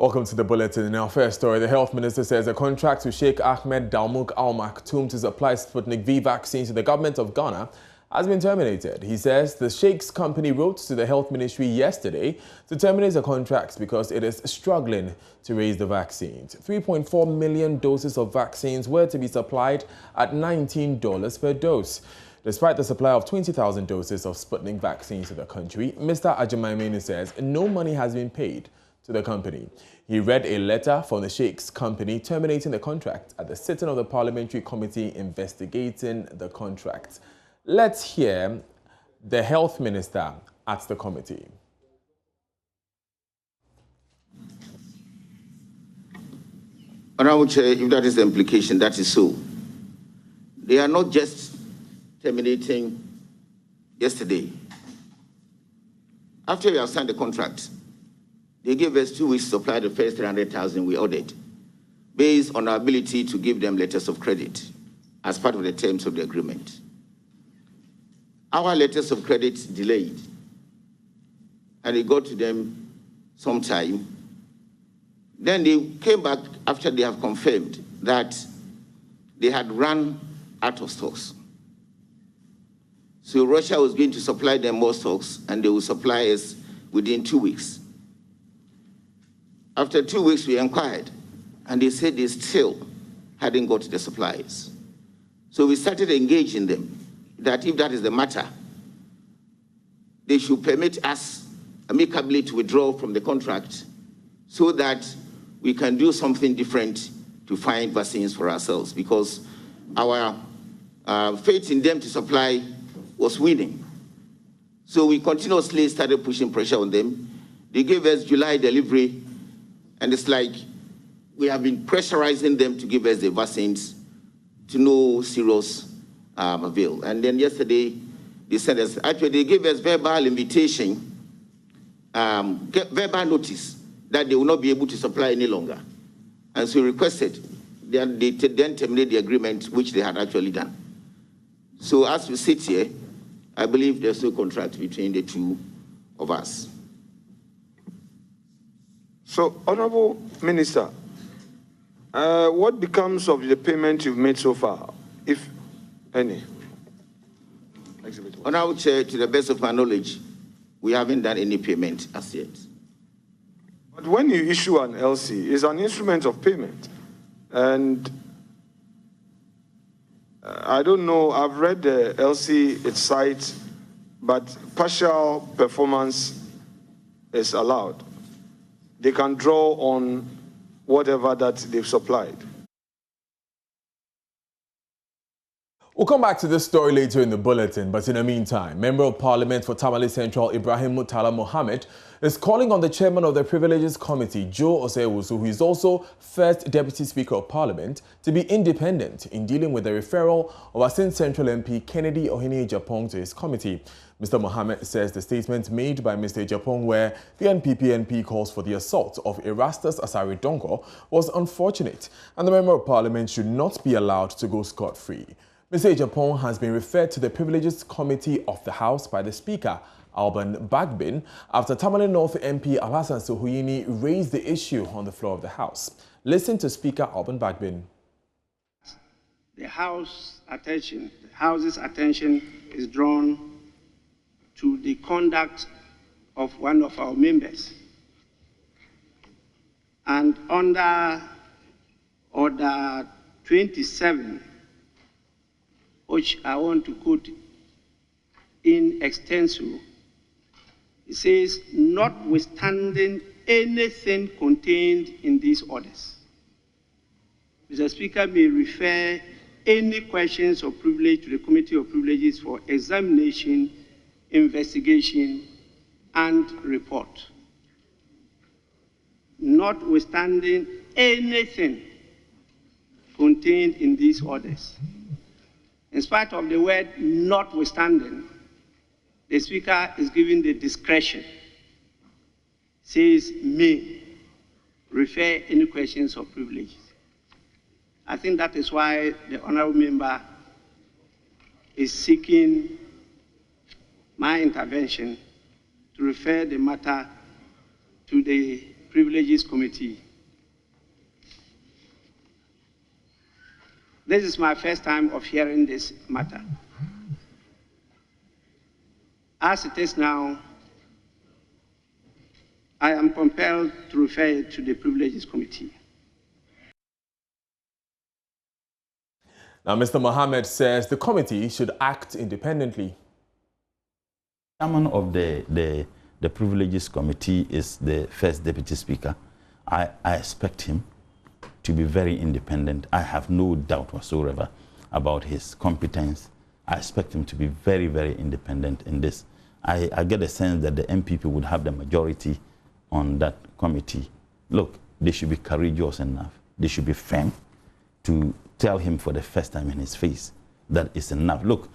Welcome to the bulletin. In our first story, the health minister says a contract to Sheikh Ahmed Dalmouk Al Maktoum to supply Sputnik V vaccines to the government of Ghana has been terminated. He says the Sheikh's company wrote to the health ministry yesterday to terminate the contracts because it is struggling to raise the vaccines. 3.4 million doses of vaccines were to be supplied at $19 per dose. Despite the supply of 20,000 doses of Sputnik vaccines to the country, Mr. Ajumaimenu says no money has been paid to the company. He read a letter from the Sheikh's company terminating the contract at the sitting of the parliamentary committee investigating the contract. Let's hear the health minister at the committee. Honourable Chair, if that is the implication, that is so. They are not just terminating yesterday. After we have signed the contract, they gave us 2 weeks to supply the first 300,000 we ordered, based on our ability to give them letters of credit as part of the terms of the agreement. Our letters of credit delayed, and it got to them sometime. Then they came back after they have confirmed that they had run out of stocks. So Russia was going to supply them more stocks, and they will supply us within 2 weeks. After 2 weeks, we inquired, and they said they still hadn't got the supplies. So we started engaging them that if that is the matter, they should permit us amicably to withdraw from the contract so that we can do something different to find vaccines for ourselves, because our faith in them to supply was winning. So we continuously started pushing pressure on them. They gave us July delivery, and it's like we have been pressurizing them to give us the vaccines to no serious avail. And then yesterday, they said us, actually they gave us verbal invitation, verbal notice that they will not be able to supply any longer. And so we requested, they then terminate the agreement, which they had actually done. So as we sit here, I believe there's no contract between the two of us. So, Honourable Minister, what becomes of the payment you've made so far, if any? Honourable Chair, to the best of my knowledge, we haven't done any payment as yet. But when you issue an LC, it's an instrument of payment. And I don't know, I've read the LC, its site, but partial performance is allowed. They can draw on whatever that they've supplied. We'll come back to this story later in the bulletin, but in the meantime, Member of Parliament for Tamale Central Ibrahim Murtala Mohammed is calling on the chairman of the Privileges Committee, Joe Osei-Owusu, who is also First Deputy Speaker of Parliament, to be independent in dealing with the referral of Asin Central MP Kennedy Ohene-Agyapong to his committee. Mr. Mohammed says the statement made by Mr. Agyapong, where the NPP MP calls for the assault of Erastus Asare Dongo, was unfortunate, and the Member of Parliament should not be allowed to go scot-free. Mr. Agyapong has been referred to the Privileges Committee of the House by the Speaker, Alban Bagbin, after Tamale North MP Alhassan Sohuyini raised the issue on the floor of the House. Listen to Speaker Alban Bagbin. The House's attention is drawn to the conduct of one of our members. And under Order 27, which I want to quote in extenso, it says, notwithstanding anything contained in these orders, Mr. Speaker may refer any questions of privilege to the Committee of Privileges for examination, investigation, and report. Notwithstanding anything contained in these orders. In spite of the word notwithstanding, the Speaker is giving the discretion, says may refer any questions of privilege. I think that is why the honourable member is seeking my intervention to refer the matter to the Privileges Committee. This is my first time of hearing this matter. As it is now, I am compelled to refer it to the Privileges Committee. Now, Mr. Mohammed says the committee should act independently. Chairman of the Privileges Committee is the first Deputy Speaker. I expect him to be very independent. I have no doubt whatsoever about his competence. I expect him to be very, very independent in this. I get a sense that the MPP would have the majority on that committee. Look, they should be courageous enough. They should be firm to tell him for the first time in his face that it's enough. Look,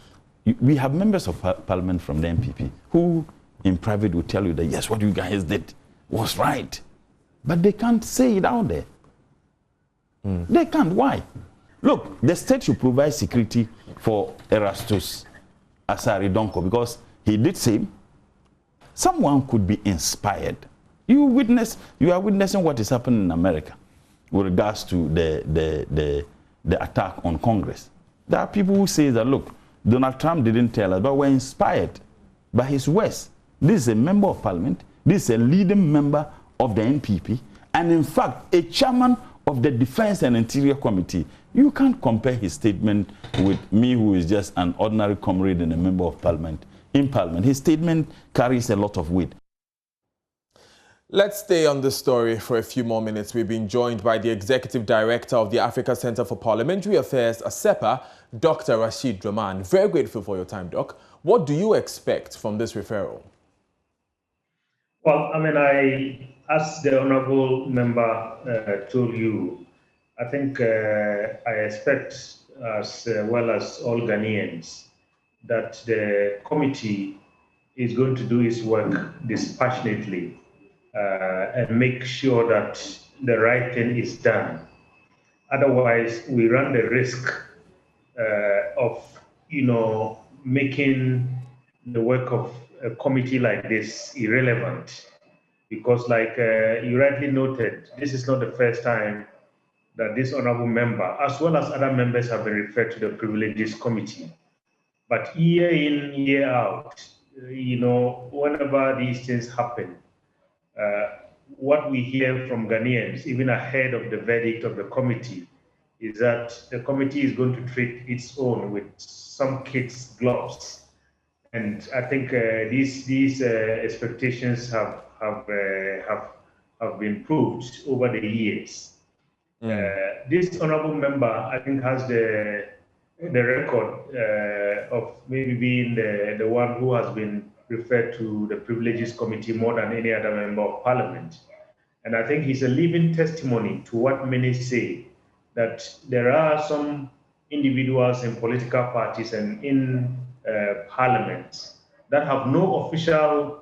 we have members of parliament from the MPP who in private will tell you that, yes, what you guys did was right. But they can't say it out there. They can't. Why? Look, the state should provide security for Erastus Asari Donko because he did say someone could be inspired. You are witnessing what is happening in America with regards to the attack on Congress. There are people who say that, look, Donald Trump didn't tell us, but we're inspired by his words. This is a member of parliament. This is a leading member of the NPP. And in fact, a chairman of the Defense and Interior Committee. You can't compare his statement with me, who is just an ordinary comrade and a member of parliament. In parliament, his statement carries a lot of weight. Let's stay on this story for a few more minutes. We've been joined by the Executive Director of the Africa Center for Parliamentary Affairs, ASEPA, Dr. Rashid Rahman. Very grateful for your time, Doc. What do you expect from this referral? Well, I mean, as the honorable member told you, I think I expect, as well as all Ghanaians, that the committee is going to do its work dispassionately and make sure that the right thing is done. Otherwise, we run the risk of, making the work of a committee like this irrelevant. Because like you rightly noted, this is not the first time that this honorable member, as well as other members, have been referred to the Privileges Committee. But year in, year out, whenever these things happen, what we hear from Ghanaians, even ahead of the verdict of the committee, is that the committee is going to treat its own with some kids' gloves. And I think these expectations have been proved over the years. This honorable member, I think, has the record of maybe being the one who has been referred to the Privileges Committee more than any other member of parliament. And I think he's a living testimony to what many say, that there are some individuals in political parties and in parliaments that have no official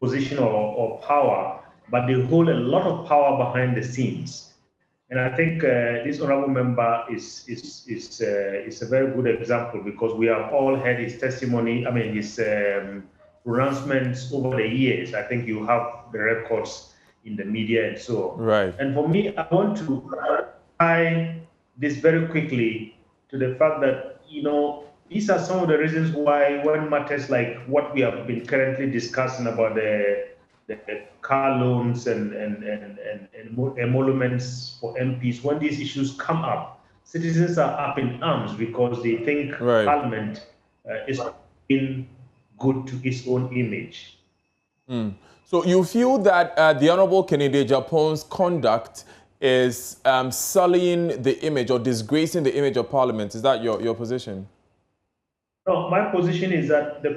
position or power, but they hold a lot of power behind the scenes. And I think this honorable member is a very good example, because we have all heard his testimony, his pronouncements over the years. I think you have the records in the media and so on. Right. And for me, I want to tie this very quickly to the fact that, these are some of the reasons why, when matters like what we have been currently discussing about the car loans and emoluments for MPs, when these issues come up, citizens are up in arms because they think Parliament is being good to its own image. So you feel that the Honorable Kennedy Japon's conduct is sullying the image or disgracing the image of Parliament? Is that your position? No, my position is that the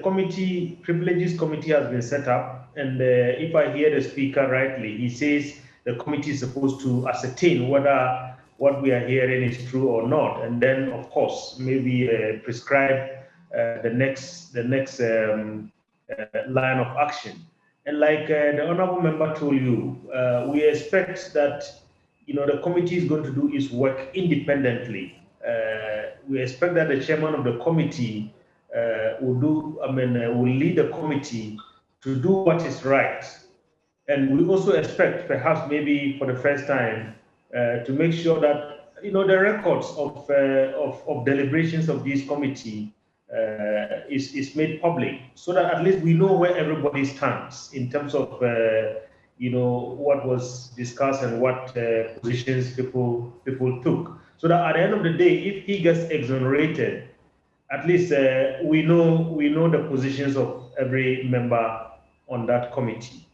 Privileges Committee has been set up, and if I hear the Speaker rightly, he says the committee is supposed to ascertain whether what we are hearing is true or not, and then, of course, maybe prescribe the next line of action. And like the honorable member told you, we expect that the committee is going to do its work independently. We expect that the chairman of the committee will lead the committee to do what is right, And we also expect, perhaps maybe for the first time, to make sure that the records of deliberations of this committee is made public, so that at least we know where everybody stands in terms of what was discussed and what positions people took. So that at the end of the day, if he gets exonerated, at least we know the positions of every member on that committee.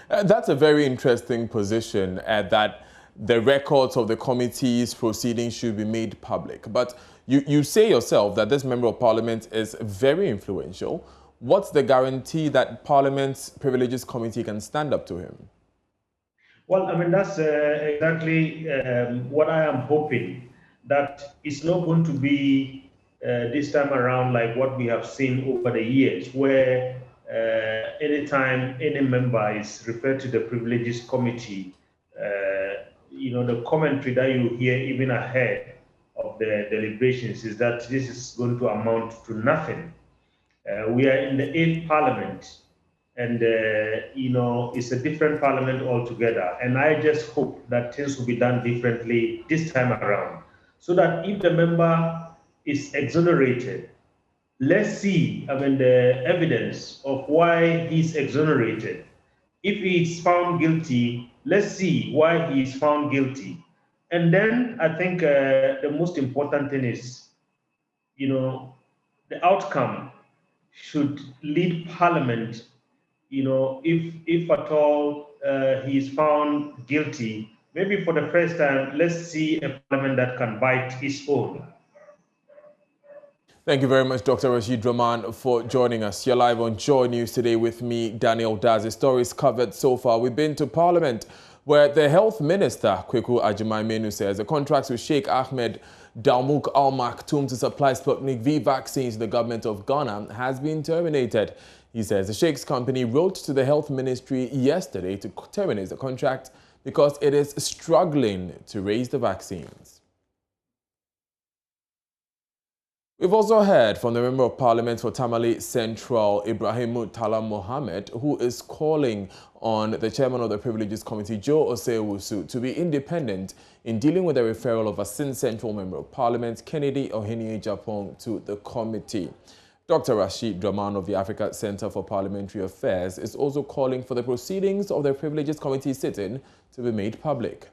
That's a very interesting position, that the records of the committee's proceedings should be made public. But you say yourself that this member of parliament is very influential. What's the guarantee that Parliament's Privileges Committee can stand up to him? Well, I mean, that's exactly what I am hoping, that it's not going to be this time around like what we have seen over the years, where anytime any member is referred to the Privileges Committee, the commentary that you hear even ahead of the deliberations is that this is going to amount to nothing. We are in the 8th Parliament, and it's a different parliament altogether. And I just hope that things will be done differently this time around, so that if the member is exonerated, let's see, the evidence of why he's exonerated. If he is found guilty, let's see why he is found guilty. And then I think the most important thing is, the outcome should lead Parliament, if at all he is found guilty, maybe for the first time, let's see a Parliament that can bite its own. Thank you very much, Dr. Rashid Rahman, for joining us. You're live on Joy News today with me, Daniel Daz. The stories covered so far. We've been to Parliament, where the Health Minister, Kweku Agyemang-Menu, says the contracts with Sheikh Ahmed Dalmouk Al Maktoum to supply Sputnik V vaccines to the government of Ghana has been terminated. He says the Sheikh's company wrote to the Health Ministry yesterday to terminate the contract because it is struggling to raise the vaccines. We've also heard from the Member of Parliament for Tamale Central, Ibrahim Murtala Mohammed, who is calling on the Chairman of the Privileges Committee, Joe Osei-Owusu, to be independent in dealing with the referral of a Sin Central Member of Parliament, Kennedy Ohene-Japong, to the committee. Dr. Rashid Rahman of the Africa Center for Parliamentary Affairs is also calling for the proceedings of the Privileges Committee sitting to be made public.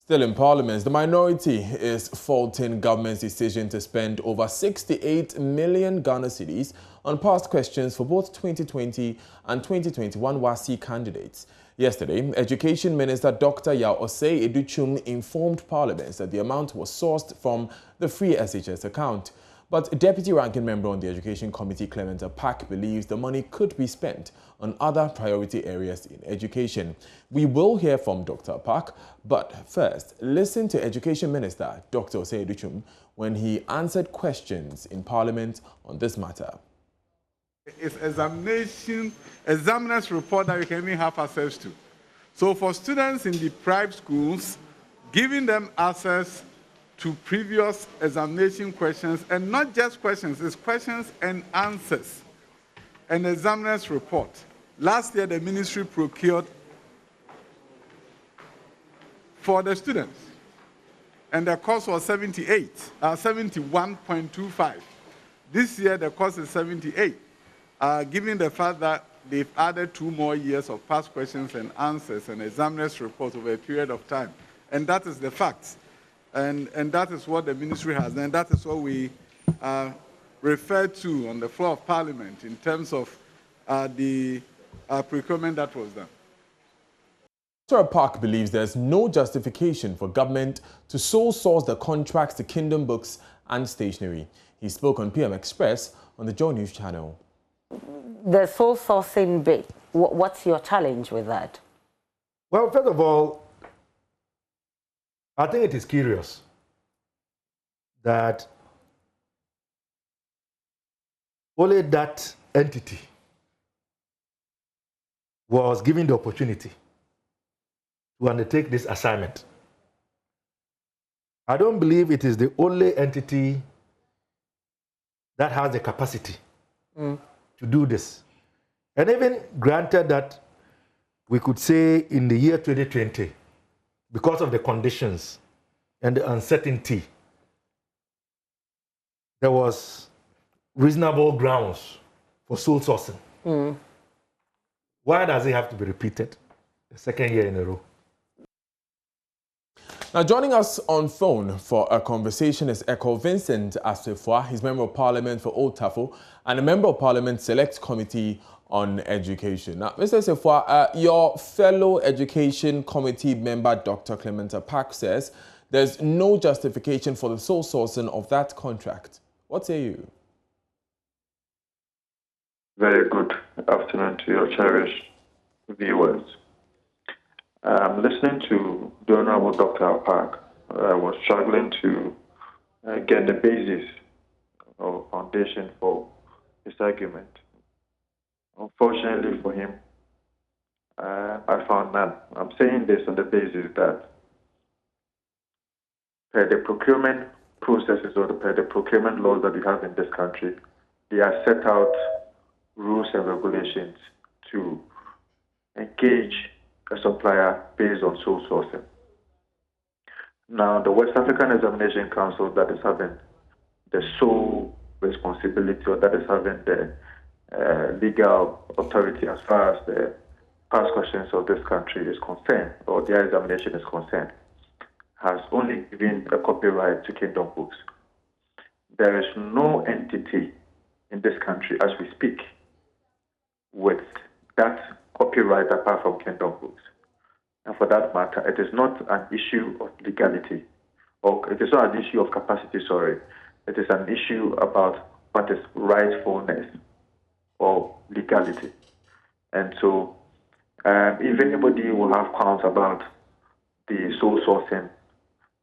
Still in Parliament, the minority is faulting government's decision to spend over 68 million Ghana cedis on past questions for both 2020 and 2021 WASI candidates. Yesterday, Education Minister Dr. Yao Osei-Edu-Chum informed Parliament that the amount was sourced from the free SHS account. But Deputy Ranking Member on the Education Committee, Clement Apak, believes the money could be spent on other priority areas in education. We will hear from Dr. Apak, but first, listen to Education Minister Dr. Osei-Edu-Chum when he answered questions in Parliament on this matter. It's examiners report that you can even have access to. So for students in deprived schools, giving them access to previous examination questions, and not just questions, it's questions and answers. An examiner's report. Last year, the ministry procured for the students, and the cost was 71.25. This year, the cost is 78, given the fact that they've added 2 more years of past questions and answers and examiner's report over a period of time. And that is the facts. And that is what the ministry has done. That is what we referred to on the floor of Parliament in terms of the procurement that was done. Dr. Park believes there's no justification for government to sole source the contracts to Kingdom Books and Stationery. He spoke on PM Express on the Joy News channel. The sole sourcing bit, what's your challenge with that? Well, first of all, I think it is curious that only that entity was given the opportunity to undertake this assignment. I don't believe it is the only entity that has the capacity to do this. And even granted that we could say in the year 2020, because of the conditions and the uncertainty, there was reasonable grounds for sole sourcing. Why does it have to be repeated the second year in a row? Now, joining us on phone for a conversation is Echo Vincent Asefua. He's Member of Parliament for Old Tafo and a Member of Parliament Select Committee on Education. Now, Mr. Asefua, your fellow Education Committee member, Dr. Clementa Park, says there's no justification for the sole sourcing of that contract. What say you? Very good afternoon to your cherished viewers. Listening to the Honorable Dr. Park, I was struggling to get the basis or foundation for his argument. Unfortunately for him, I found none. I'm saying this on the basis that per the procurement processes or per the procurement laws that we have in this country, they are set out rules and regulations to engage a supplier based on sole sourcing. Now, the West African Examination Council that is having the sole responsibility or that is having the legal authority as far as the past questions of this country is concerned, or their examination is concerned, has only given a copyright to Kingdom Books. There is no entity in this country as we speak with that copyright apart from Kingdom Books. And for that matter, it is not an issue of legality, or it is not an issue of capacity, sorry. It is an issue about what is rightfulness or legality. And so, if anybody will have qualms about the sole sourcing,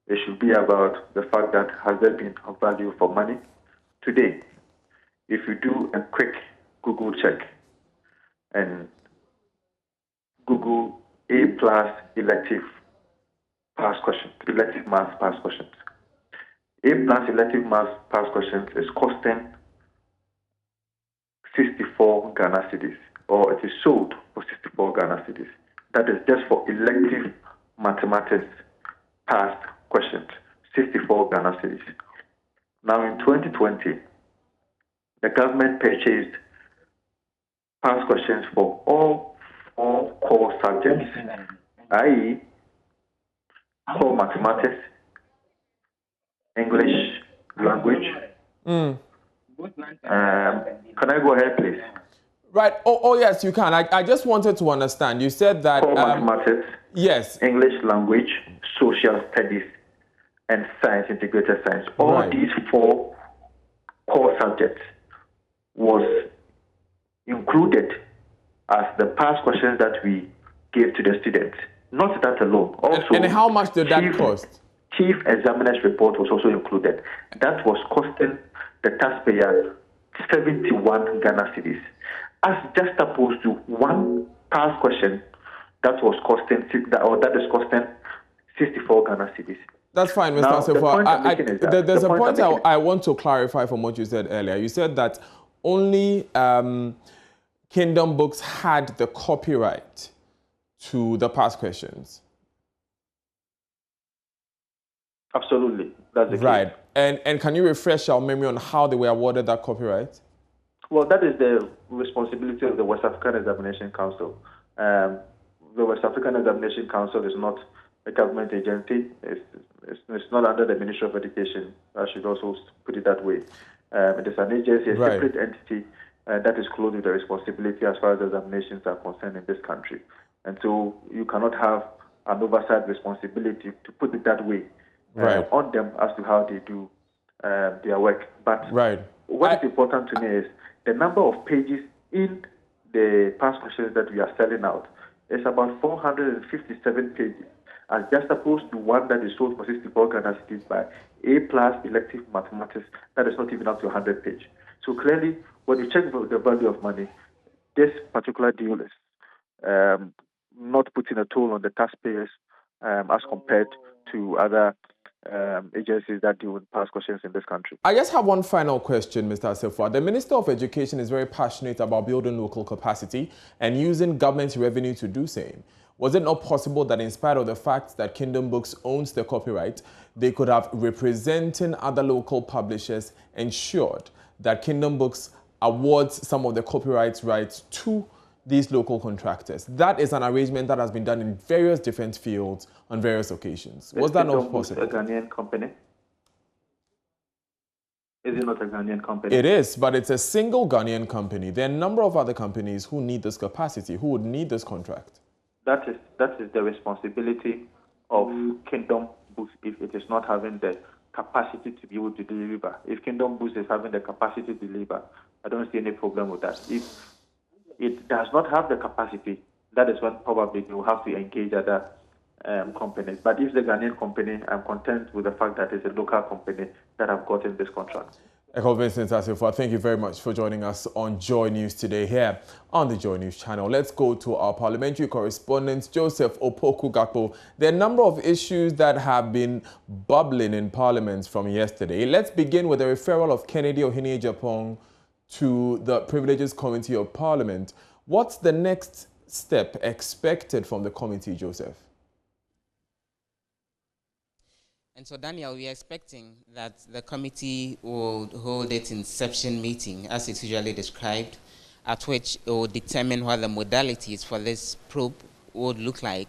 it should be about the fact that has there been a value for money? Today, if you do a quick Google check and Google A+ elective past questions, elective maths past questions. A+ elective maths past questions is costing 64 Ghana cedis, or it is sold for 64 Ghana cedis. That is just for elective mathematics past questions, 64 Ghana cedis. Now in 2020, the government purchased past questions for all 4 core subjects, i.e., core mathematics, English language. Can I go ahead, please? Right. Oh yes, you can. I just wanted to understand. You said that core mathematics, yes, English language, social studies, and science, integrated science. All these 4 core subjects was included as the past questions that we gave to the students. Not that alone. Also, and how much did that cost? Chief examiner's report was also included. That was costing the taxpayer 71 Ghana cedis, as just opposed to one past question that was costing, or that is costing 64 Ghana cedis. That's fine, Mr. Asefua. There's a point I want to clarify from what you said earlier. You said that only Kingdom Books had the copyright to the past questions. Absolutely, that's the right. case. And can you refresh our memory on how they were awarded that copyright? Well, that is the responsibility of the West African Examination Council. The West African Examination Council is not a government agency. It's not under the Ministry of Education. I should also put it that way. It is an agency, a separate entity that is closed with the responsibility as far as examinations are concerned in this country. And so you cannot have an oversight responsibility, to put it that way, on them as to how they do their work. But what is important to me is the number of pages in the past questions that we are selling out is about 457 pages, as just opposed to one that is sold for 64 Ghana cedis by A+ elective mathematics that is not even up to 100 pages. So clearly, when you check the value of money, this particular deal is not putting a toll on the taxpayers as compared to other agencies that deal with past questions in this country. I just have one final question, Mr. Assefuah. The Minister of Education is very passionate about building local capacity and using government revenue to do same. Was it not possible that in spite of the fact that Kingdom Books owns the copyright, they could have, representing other local publishers, ensured that Kingdom Books awards some of the copyright rights to these local contractors? That is an arrangement that has been done in various different fields on various occasions. Was that not possible? A Ghanaian company? Is it not a Ghanaian company? It is, but it's a single Ghanaian company. There are a number of other companies who need this capacity, who would need this contract. That is the responsibility of Kingdom Books if it is not having the capacity to be able to deliver. If Kingdom Books is having the capacity to deliver, I don't see any problem with that. If it does not have the capacity, that is when probably they will have to engage other companies. But if the Ghanaian company, I'm content with the fact that it's a local company that have gotten this contract. Vincent Assefuah, thank you very much for joining us on Joy News today here on the Joy News channel. Let's go to our parliamentary correspondent, Joseph Opoku-Gakpo. There are a number of issues that have been bubbling in Parliament from yesterday. Let's begin with the referral of Kennedy Ohene-Agyapong to the Privileges Committee of Parliament. What's the next step expected from the committee, Joseph? And so, Daniel, we are expecting that the committee will hold its inception meeting, as it's usually described, at which it will determine what the modalities for this probe would look like.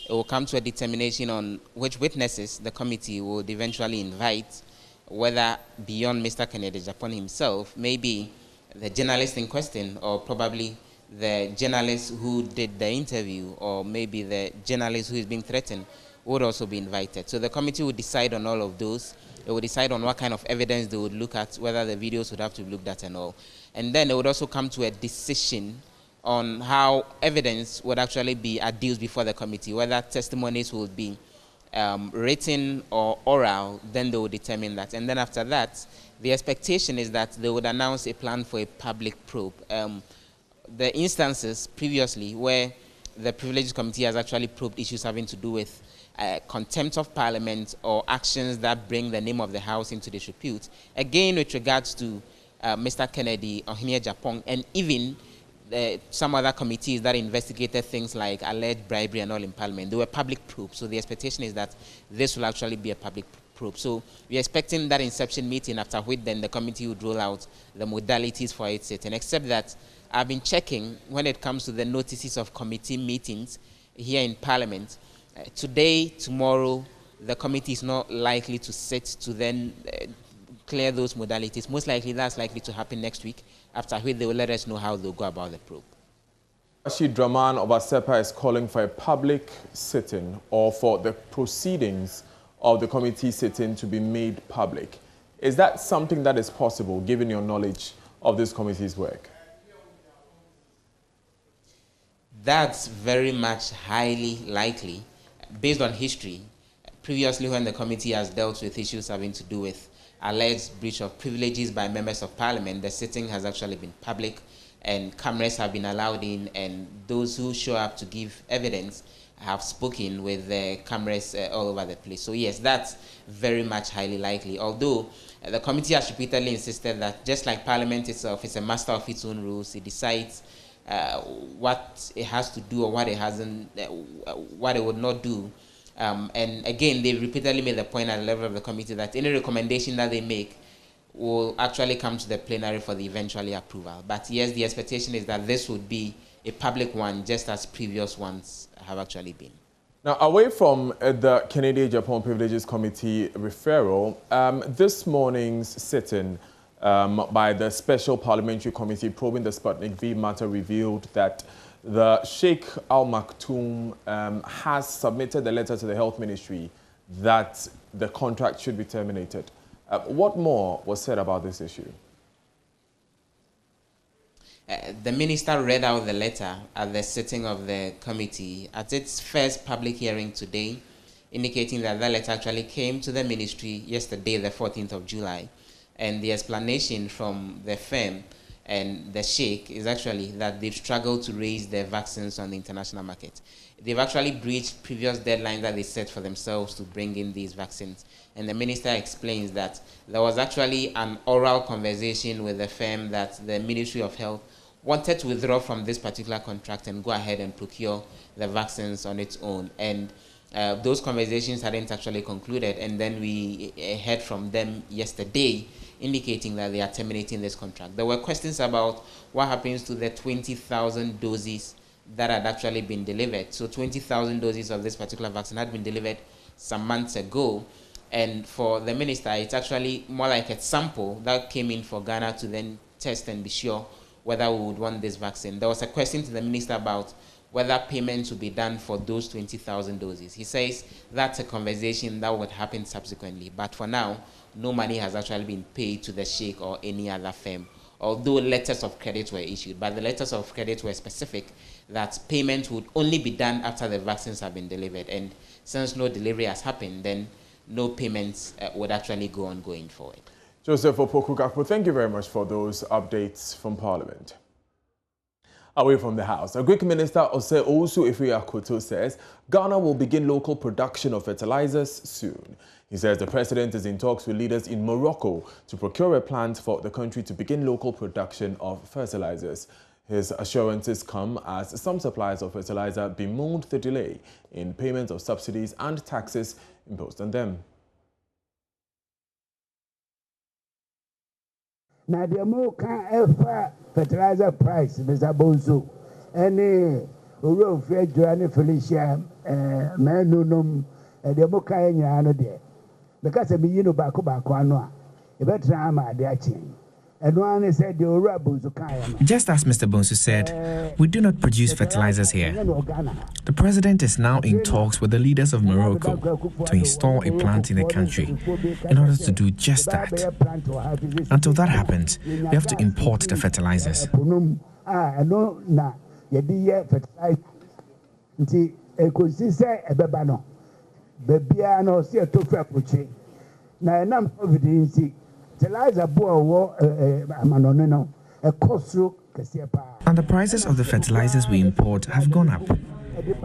It will come to a determination on which witnesses the committee would eventually invite, whether beyond Mr. Kennedy Agyapong himself, maybe the journalist in question, or probably the journalist who did the interview, or maybe the journalist who is being threatened, would also be invited. So the committee would decide on all of those. It would decide on what kind of evidence they would look at, whether the videos would have to be looked at and all. And then it would also come to a decision on how evidence would actually be adduced before the committee, whether testimonies would be written or oral. Then they would determine that. And then after that, the expectation is that they would announce a plan for a public probe. The instances previously where the Privileges Committee has actually probed issues having to do with contempt of Parliament or actions that bring the name of the House into disrepute, again with regards to Mr. Kennedy Ohene-Agyapong, and even some other committees that investigated things like alleged bribery and all in Parliament. They were public probes, so the expectation is that this will actually be a public probe. So we're expecting that inception meeting, after which then the committee would roll out the modalities for its sitting, except that I've been checking when it comes to the notices of committee meetings here in Parliament. Today, tomorrow, the committee is not likely to sit to then clear those modalities. Most likely that's likely to happen next week, after which they will let us know how they'll go about the probe. Rashid Draman of ASEPA is calling for a public sitting, or for the proceedings of the committee sitting to be made public. Is that something that is possible, given your knowledge of this committee's work? That's very much highly likely, based on history. Previously, when the committee has dealt with issues having to do with alleged breach of privileges by members of Parliament, the sitting has actually been public, and cameras have been allowed in, and those who show up to give evidence have spoken with the cameras all over the place. So yes, that's very much highly likely, although the committee has repeatedly insisted that just like Parliament itself is a master of its own rules, it decides what it has to do or what it hasn't, what it would not do. And again, they repeatedly made the point at the level of the committee that any recommendation that they make will actually come to the plenary for the eventual approval. But yes, the expectation is that this would be a public one, just as previous ones have actually been. Now, away from the Kennedy Agyapong Privileges Committee referral, this morning's sitting by the Special Parliamentary Committee probing the Sputnik V matter revealed that the Sheikh Al Maktoum has submitted a letter to the Health Ministry that the contract should be terminated. What more was said about this issue? The minister read out the letter at the sitting of the committee at its first public hearing today, indicating that that letter actually came to the ministry yesterday, the 14th of July. And the explanation from the firm and the Sheikh is actually that they've struggled to raise their vaccines on the international market. They've actually breached previous deadlines that they set for themselves to bring in these vaccines. And the minister explains that there was actually an oral conversation with the firm that the Ministry of Health wanted to withdraw from this particular contract and go ahead and procure the vaccines on its own. And those conversations hadn't actually concluded. And then we heard from them yesterday indicating that they are terminating this contract. There were questions about what happens to the 20,000 doses that had actually been delivered. So 20,000 doses of this particular vaccine had been delivered some months ago. And for the minister, it's actually more like a sample that came in for Ghana to then test and be sure whether we would want this vaccine. There was a question to the minister about whether payments would be done for those 20,000 doses. He says that's a conversation that would happen subsequently. But for now, no money has actually been paid to the Sheikh or any other firm, although letters of credit were issued. But the letters of credit were specific that payment would only be done after the vaccines have been delivered. And since no delivery has happened, then no payments would actually go on going forward. Joseph Opoku-Gakpo, thank you very much for those updates from Parliament. Away from the House, a Greek minister, Ose Owusu-Efeyi-Akoto, says Ghana will begin local production of fertilizers soon. He says the president is in talks with leaders in Morocco to procure a plant for the country to begin local production of fertilizers. His assurances come as some suppliers of fertilizer bemoaned the delay in payment of subsidies and taxes imposed on them. Now the more can fertilizer price, Mr. Bonzo, any road fair journey Felicia, Manunum, and the more kind of there. Because I'm you know back one, a better time at the chain. And one said the Orabu. Just as Mr. Bonsu said, we do not produce fertilizers here. The president is now in talks with the leaders of Morocco to install a plant in the country in order to do just that. Until that happens, we have to import the fertilizers. And the prices of the fertilizers we import have gone up.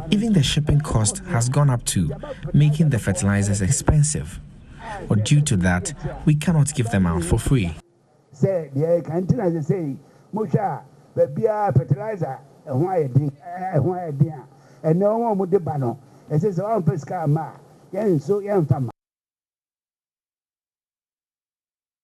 Even the shipping cost has gone up too, making the fertilizers expensive. But due to that, we cannot give them out for free.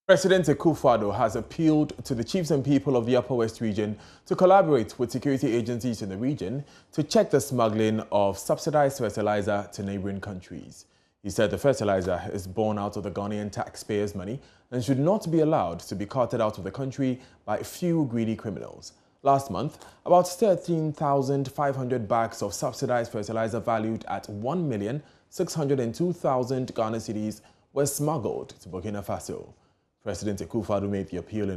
President Akufo-Addo has appealed to the chiefs and people of the Upper West region to collaborate with security agencies in the region to check the smuggling of subsidized fertilizer to neighboring countries. He said the fertilizer is born out of the Ghanaian taxpayers' money and should not be allowed to be carted out of the country by a few greedy criminals. Last month, about 13,500 bags of subsidized fertilizer valued at 1,602,000 Ghana cedis were smuggled to Burkina Faso. President Akufo-Addo made the appeal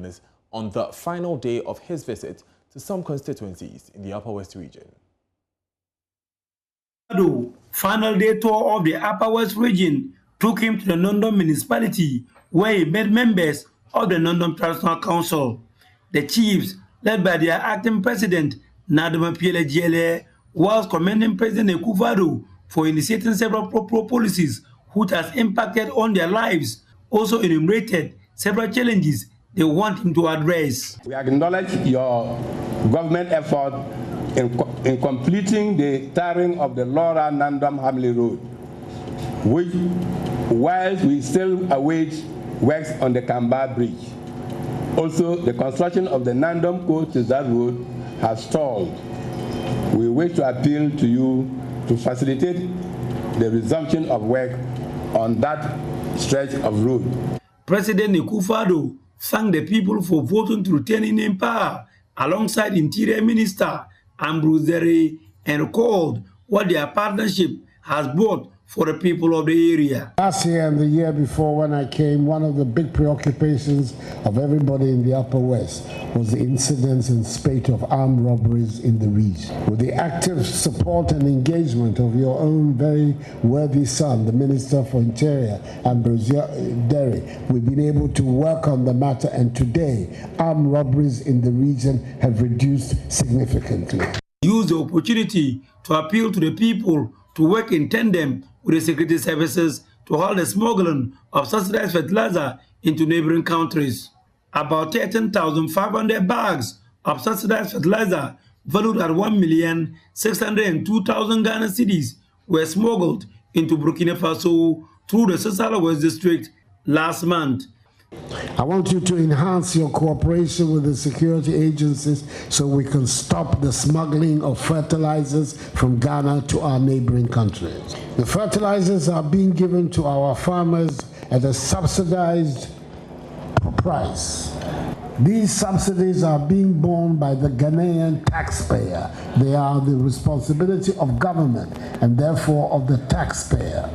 on the final day of his visit to some constituencies in the Upper West region. Final day tour of the Upper West region took him to the London municipality, where he met members of the London Traditional Council. The chiefs, led by their acting president, Naduma Piele, whilst commending President Akufo-Addo for initiating several policies which has impacted on their lives, also enumerated several challenges they want him to address. We acknowledge your government effort in completing the tarring of the Laura-Nandom-Hamley Road, which, while we still await works on the Kamba Bridge. Also, the construction of the Nandom Coast to that road has stalled. We wish to appeal to you to facilitate the resumption of work on that stretch of road. President Akufo-Addo thanked the people for voting to retain him in power alongside Interior Minister Ambrose Dere and recalled what their partnership has brought for the people of the area. Last year and the year before when I came, one of the big preoccupations of everybody in the Upper West was the incidence and spate of armed robberies in the region. With the active support and engagement of your own very worthy son, the Minister for Interior, Ambrosia Derry, we've been able to work on the matter, and today armed robberies in the region have reduced significantly. Use the opportunity to appeal to the people to work in tandem with the security services to halt the smuggling of subsidized fertilizer into neighboring countries. About 13,500 bags of subsidized fertilizer valued at 1,602,000 Ghana cedis were smuggled into Burkina Faso through the Sasala West district last month. I want you to enhance your cooperation with the security agencies so we can stop the smuggling of fertilizers from Ghana to our neighboring countries. The fertilizers are being given to our farmers at a subsidized price. These subsidies are being borne by the Ghanaian taxpayer. They are the responsibility of government and therefore of the taxpayer.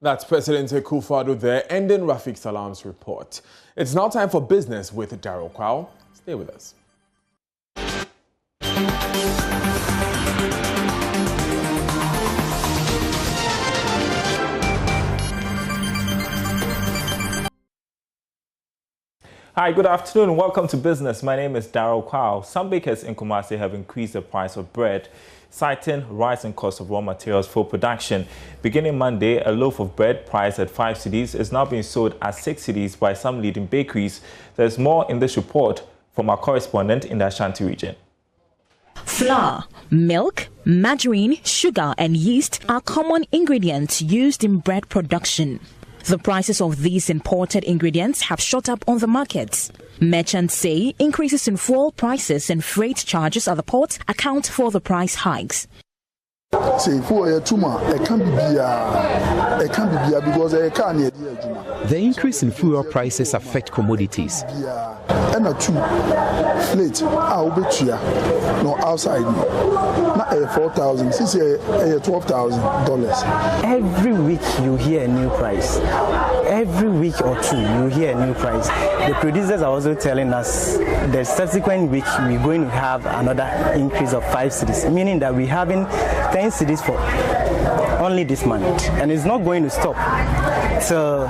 That's President Akufo-Addo there, ending Rafiq Salam's report. It's now time for business with Daryl Kwao. Stay with us. Hi, good afternoon. Welcome to Business. My name is Daryl Kwao. Some bakers in Kumasi have increased the price of bread, citing rising cost of raw materials for production. Beginning Monday, a loaf of bread priced at 5 cedis is now being sold at 6 cedis by some leading bakeries. There's more in this report from our correspondent in the Ashanti region. Flour, milk, margarine, sugar and yeast are common ingredients used in bread production. The prices of these imported ingredients have shot up on the markets. Merchants say increases in fuel prices and freight charges at the port account for the price hikes. The increase in fuel prices affect commodities. Every week you hear a new price. Every week or two you hear a new price. The producers are also telling us the subsequent week we're going to have another increase of 5 cedis, meaning that we're having 10 cedis for only this month, and it's not going to stop. So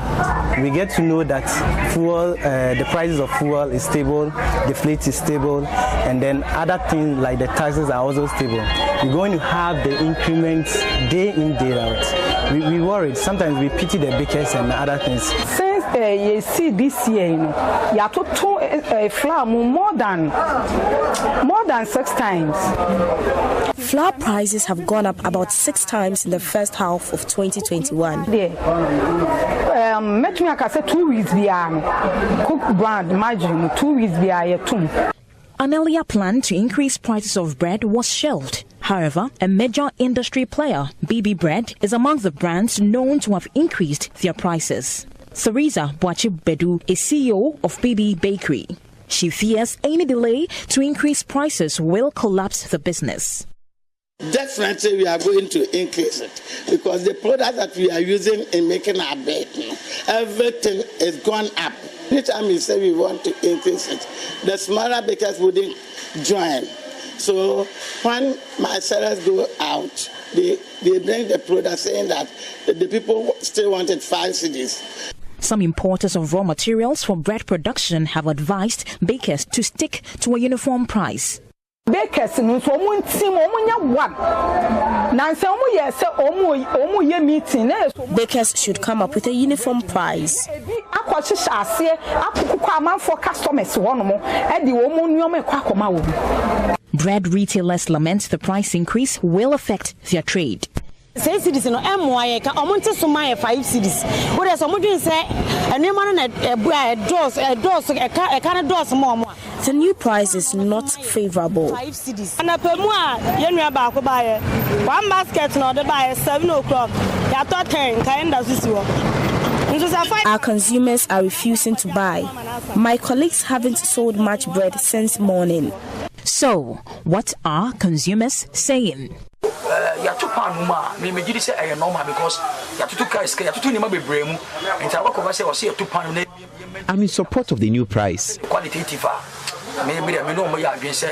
we get to know that fuel, the prices of fuel is stable, the fleet is stable, and then other things like the taxes are also stable. We're going to have the increments day in, day out. We worried. Sometimes we pity the bakers and other things. Since you see this year, you have to flour more than 6 times. Flour prices have gone up about 6 times in the first half of 2021. Make me I say 2 weeks behind. Cook brand margin 2 weeks behind. An earlier plan to increase prices of bread was shelved. However, a major industry player, BB Bread, is among the brands known to have increased their prices. Theresa Boachi-Bedu is CEO of BB Bakery. She fears any delay to increase prices will collapse the business. Definitely we are going to increase it because the product that we are using in making our bread, everything is gone up. Anytime we say we want to increase it, the smaller bakers wouldn't join. So when my sellers go out, they bring the product saying that the people still wanted 5 cedis. Some importers of raw materials for bread production have advised bakers to stick to a uniform price. Bakers no so one. Bakers should come up with a uniform price. Bread retailers lament the price increase will affect their trade. 6 cedis no MY ka omonte so my 5 cedis. What is some doing say enema na dos more. The new price is not favorable. 5 cedis. And apemu a yenua ba ko buy. One basket no dey buy 7 o'clock. Ya to 10 kind of sisiwo. Our consumers are refusing to buy. My colleagues haven't sold much bread since morning. So, what are consumers saying? ya to pan ma me gidi say e normal because ya to ka ya to ni ma bebremu and I work over say o say to pan na I'm in support of the new price. qualitative me no mo ya adwen say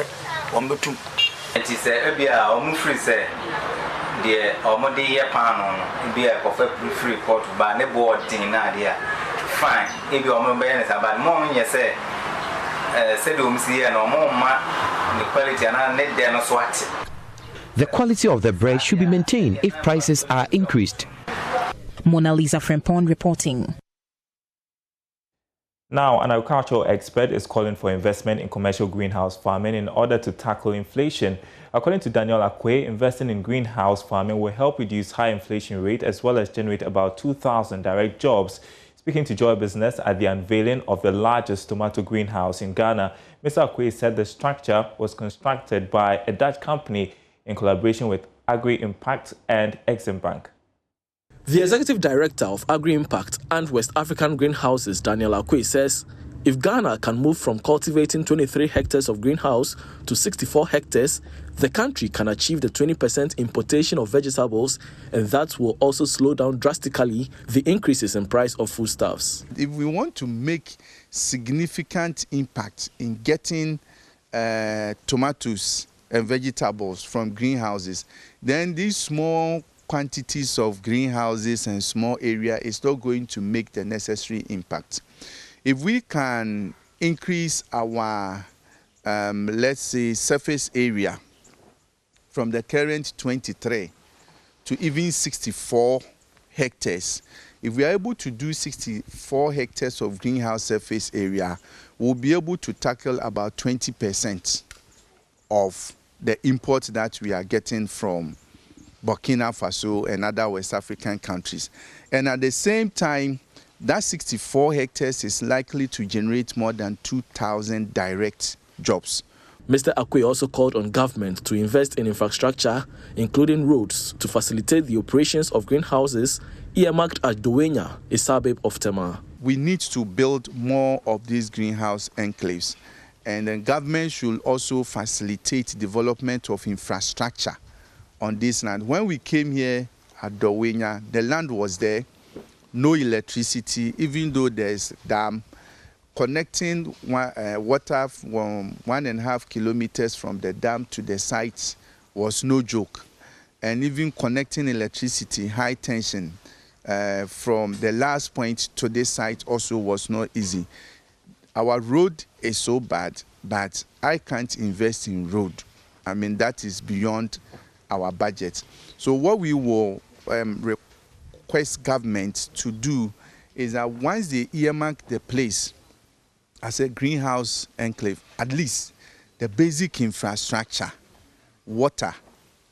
o metum it is ebia o mu free say the omode ye pan no bia ko fa free report ba ne board din na dia fine ebia o mo be na saban mo nye say said o msi ye no mo ma the quality na ne de no so ate. The quality of the bread should be maintained if prices are increased. Mona Lisa Frempong reporting. Now, an agricultural expert is calling for investment in commercial greenhouse farming in order to tackle inflation. According to Daniel Akwe, investing in greenhouse farming will help reduce high inflation rate as well as generate about 2,000 direct jobs. Speaking to Joy Business at the unveiling of the largest tomato greenhouse in Ghana, Mr. Akwe said the structure was constructed by a Dutch company in collaboration with Agri-Impact and Exim Bank. The executive director of Agri-Impact and West African Greenhouses, Daniel Akwe, says if Ghana can move from cultivating 23 hectares of greenhouse to 64 hectares, the country can achieve the 20% importation of vegetables, and that will also slow down drastically the increases in price of foodstuffs. If we want to make significant impact in getting tomatoes and vegetables from greenhouses, then these small quantities of greenhouses and small area is not going to make the necessary impact. If we can increase our, let's say, surface area from the current 23 to even 64 hectares, if we are able to do 64 hectares of greenhouse surface area, we'll be able to tackle about 20% of the import that we are getting from Burkina Faso and other West African countries. And at the same time, that 64 hectares is likely to generate more than 2,000 direct jobs. Mr. Akwe also called on government to invest in infrastructure, including roads, to facilitate the operations of greenhouses earmarked at Dowenya, a suburb of Tema. We need to build more of these greenhouse enclaves, and the government should also facilitate development of infrastructure on this land. When we came here at Dowenya, the land was there, no electricity, even though there's dam. Connecting water from 1.5 kilometers from the dam to the site was no joke. And even connecting electricity, high tension, from the last point to this site also was not easy. Our road is so bad, but I can't invest in road. I mean, that is beyond our budget. So what we will request government to do is that once they earmark the place as a greenhouse enclave, at least the basic infrastructure, water,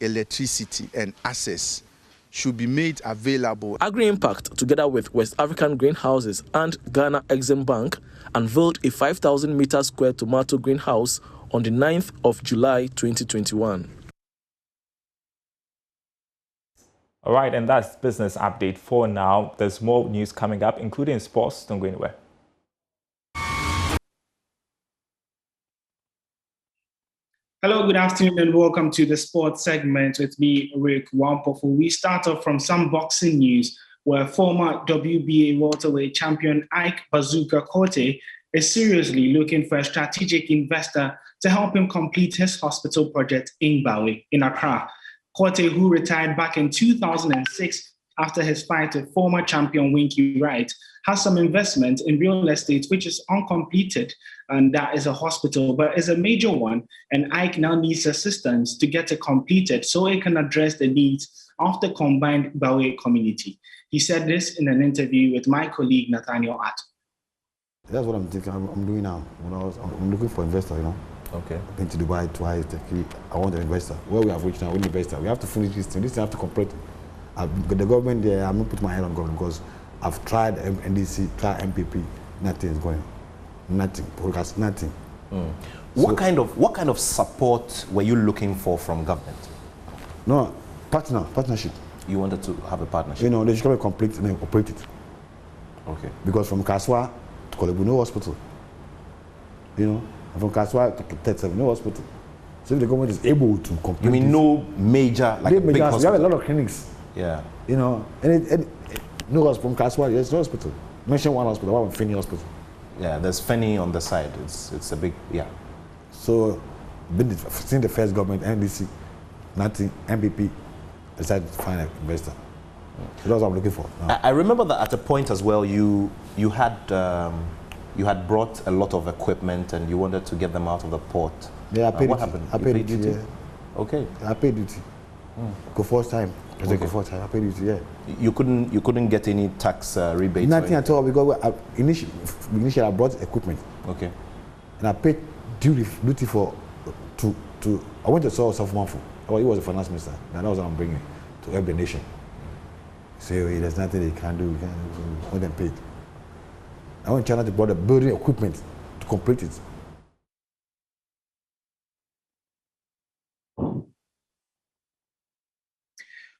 electricity, and access should be made available. Agri-Impact, together with West African Greenhouses and Ghana Exim Bank, unveiled a 5,000 meter square tomato greenhouse on the 9th of July 2021. All right, and that's business update for now. There's more news coming up, including sports. Don't go anywhere. Hello, good afternoon, and welcome to the sports segment with me, Rick Wampofu. We start off from some boxing news, where former WBA welterweight champion Ike Bazooka Korte is seriously looking for a strategic investor to help him complete his hospital project in Bawe, in Accra. Korte, who retired back in 2006 after his fight with former champion Winky Wright, has some investment in real estate which is uncompleted, and that is a hospital, but is a major one, and Ike now needs assistance to get it completed so it can address the needs of the combined Bawe community. He said this in an interview with my colleague Nathaniel At. That's what I'm thinking. I'm doing now. I'm looking for investors, you know. Okay. I've been to Dubai twice. I want an investor. Where we have reached now, we need an investor. We have to finish this thing. This thing have to complete. The government there, I'm not putting my hand on government because I've tried NDC, tried MPP. Nothing is going. Nothing. Because nothing. Mm. What kind of support were you looking for from government? No, partnership. You wanted to have a partnership? You know, they should come and complete and operate it. Okay. Because from Kaswa to Kolebu, no hospital. You know, from Kaswa to 37, no hospital. So if the government is able to complete, you mean no major, like a big hospital? We have a lot of clinics. Yeah. You know, and no hospital, Kaswa, there's no hospital. Mention one hospital, one Feni hospital. Yeah, there's Feni on the side. It's a big, yeah. So, since the first government, NDC, nothing, MPP, decided to find an investor. So that's what I'm looking for. I remember that at a point as well, you had brought a lot of equipment and you wanted to get them out of the port. Yeah, I paid what it. happened? I paid duty? Yeah. Okay. I paid duty. Go first time. Okay. Go first time. I paid duty. Yeah. You couldn't get any tax rebates. Nothing at all because initially I brought equipment. Okay. And I paid duty for I went to saw Safmanfu. Oh, he was the finance minister. And that was what I'm bringing to help the nation. Say, well, there's nothing they can do. We can't want them paid. I went to China to buy the building equipment to complete it.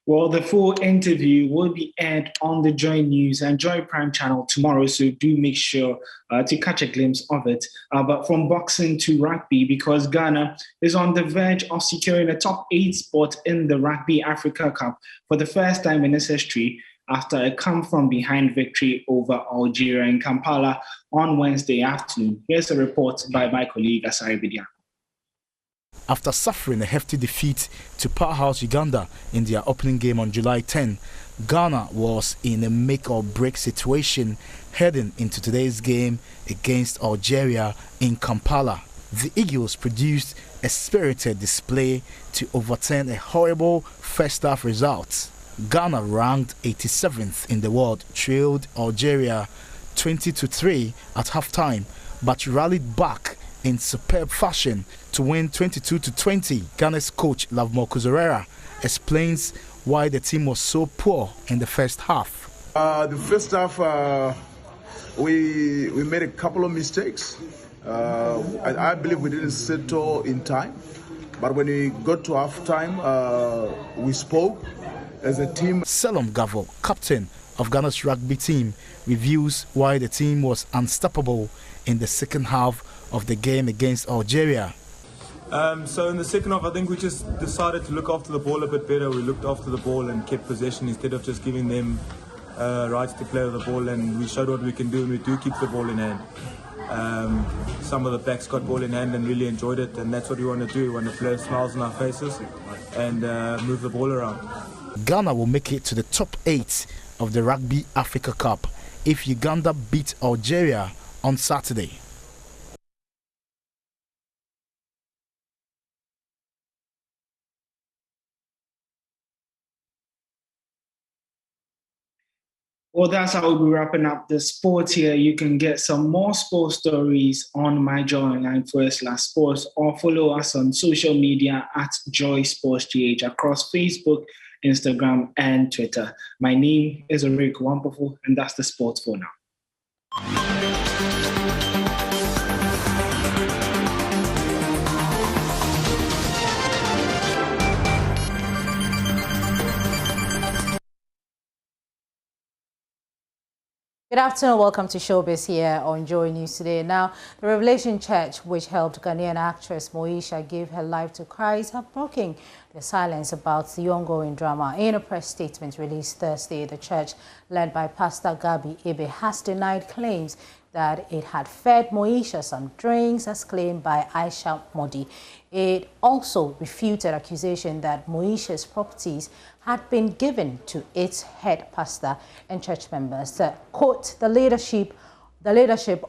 Well, the full interview will be aired on the Joy News and Joy Prime channel tomorrow, so do make sure to catch a glimpse of it. But from boxing to rugby, because Ghana is on the verge of securing a top 8 spot in the Rugby Africa Cup for the first time in its history after a come-from-behind victory over Algeria in Kampala on Wednesday afternoon. Here's a report by my colleague Asari Bidia. After suffering a hefty defeat to powerhouse Uganda in their opening game on July 10, Ghana was in a make-or-break situation heading into today's game against Algeria in Kampala. The Eagles produced a spirited display to overturn a horrible first-half result. Ghana, ranked 87th in the world, trailed Algeria 20-3 at halftime, but rallied back in superb fashion to win 22-20. Ghana's coach Lavmo Kuzorera explains why the team was so poor in the first half. The first half, we made a couple of mistakes. I believe we didn't settle in time, but when we got to halftime, we spoke as a team. Selom Gavo, captain of Ghana's rugby team, reviews why the team was unstoppable in the second half of the game against Algeria. So in the second half, I think we just decided to look after the ball a bit better. We looked after the ball and kept possession instead of just giving them rights to play with the ball, and we showed what we can do, and we do keep the ball in hand. Some of the backs got ball in hand and really enjoyed it, and that's what we want to do. We want to play smiles on our faces and move the ball around. Ghana will make it to the top 8 of the Rugby Africa Cup if Uganda beat Algeria on Saturday. Well, that's how we'll be wrapping up the sport here. You can get some more sports stories on My Joy Online/sports, or follow us on social media at Joy Sports GH across Facebook, Instagram, and Twitter. My name is Rick Wampofo, and that's the sports for now. Good afternoon, welcome to Showbiz here on Joy News today. Now, the Revelation Church, which helped Ghanaian actress Moesha give her life to Christ, have broken their silence about the ongoing drama. In a press statement released Thursday, the church, led by Pastor Gabi Ebe, has denied claims that it had fed Moesha some drinks as claimed by Aisha Modi. It also refuted accusation that Moesha's properties had been given to its head pastor and church members. Quote, the leadership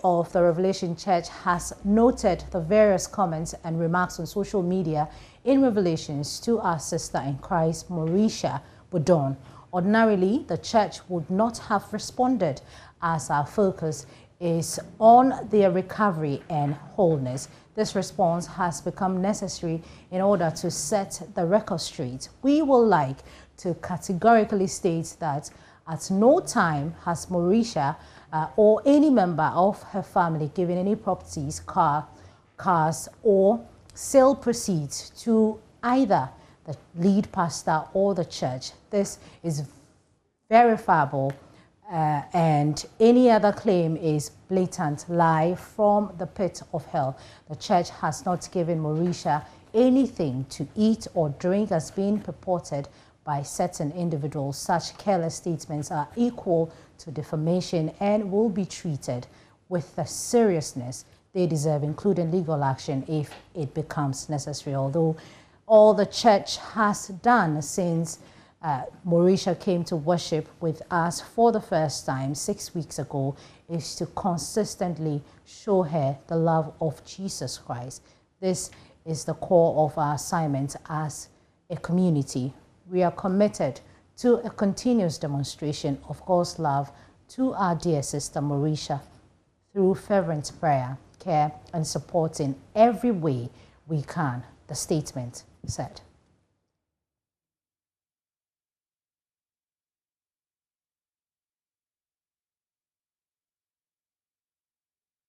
of the Revelation Church has noted the various comments and remarks on social media in revelations to our sister in Christ, Moesha Budon. Ordinarily, the church would not have responded, as our focus is on their recovery and wholeness. This response has become necessary in order to set the record straight. We will like to categorically state that at no time has Moesha or any member of her family given any properties, cars, or sale proceeds to either the lead pastor or the church. This is verifiable, and any other claim is blatant lie from the pit of hell. The church has not given Moesha anything to eat or drink as being purported by certain individuals. Such careless statements are equal to defamation and will be treated with the seriousness they deserve, including legal action if it becomes necessary. Although all the church has done since Mauricia came to worship with us for the first time 6 weeks ago is to consistently show her the love of Jesus Christ. This is the core of our assignment as a community. We are committed to a continuous demonstration of God's love to our dear sister Mauricia through fervent prayer, care, and support in every way we can, the statement said.